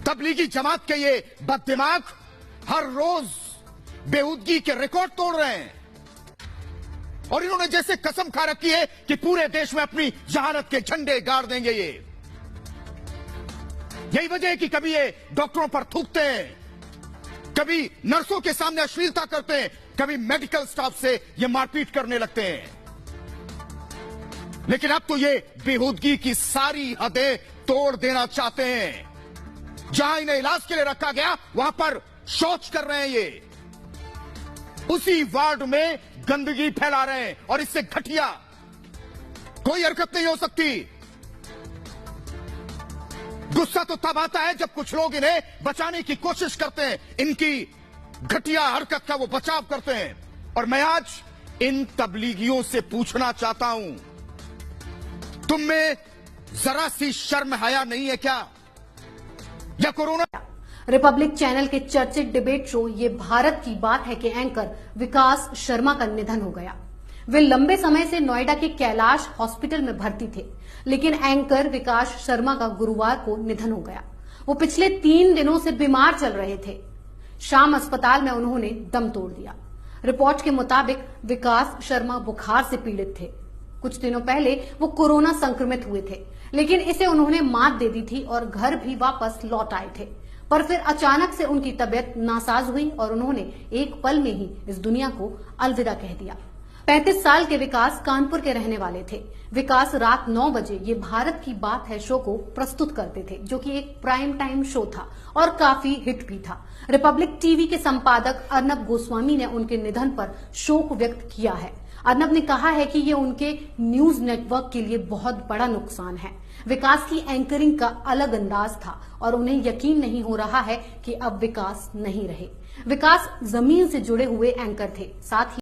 तबलीगी जमात के ये बददिमाग हर रोज बेहूदगी के रिकॉर्ड तोड़ रहे हैं और इन्होंने जैसे कसम खा रखी है कि पूरे देश में अपनी जहालत के झंडे गाड़ देंगे। यही वजह है कि कभी ये डॉक्टरों पर थूकते हैं, कभी नर्सों के सामने अश्लीलता करते हैं, कभी मेडिकल स्टाफ से ये मारपीट करने लगते हैं। लेकिन अब तो ये बेहूदगी की सारी हदें तोड़ देना चाहते हैं। जहां इन्हें इलाज के लिए रखा गया वहां पर शौच कर रहे हैं ये, उसी वार्ड में गंदगी फैला रहे हैं और इससे घटिया कोई हरकत नहीं हो सकती। गुस्सा तो तब आता है जब कुछ लोग इन्हें बचाने की कोशिश करते हैं, इनकी घटिया हरकत का वो बचाव करते हैं। और मैं आज इन तबलीगियों से पूछना चाहता हूं, तुम में जरा सी शर्म हया नहीं है क्या? या कोरोना रिपब्लिक चैनल के चर्चित डिबेट शो ये भारत की बात है के एंकर विकास शर्मा का निधन हो गया। वे लंबे समय से नोएडा के कैलाश हॉस्पिटल में भर्ती थे, लेकिन एंकर विकास शर्मा का गुरुवार को निधन हो गया। वो पिछले 3 दिनों से बीमार चल रहे थे। शाम अस्पताल में उन्होंने दम तोड़ दिया। रिपोर्ट के मुताबिक विकास शर्मा बुखार से पीड़ित थे। कुछ दिनों पहले वो कोरोना संक्रमित हुए थे, लेकिन इसे उन्होंने मात दे दी थी और घर भी वापस लौट आए थे। पर फिर अचानक से उनकी तबीयत नासाज हुई और उन्होंने एक पल में ही इस दुनिया को अलविदा कह दिया। 35 साल के विकास कानपुर के रहने वाले थे। विकास रात 9 बजे ये भारत की बात है शो को प्रस्तुत करते थे, जो कि एक प्राइम टाइम शो था और काफी हिट भी था। रिपब्लिक टीवी के संपादक अर्नब गोस्वामी ने उनके निधन पर शोक व्यक्त किया है। अर्नब ने कहा है कि ये उनके न्यूज नेटवर्क के लिए बहुत बड़ा नुकसान है। विकास की एंकरिंग का अलग अंदाज था और उन्हें यकीन नहीं हो रहा है कि अब विकास नहीं रहे। विकास जमीन से जुड़े हुए एंकर थे, साथ ही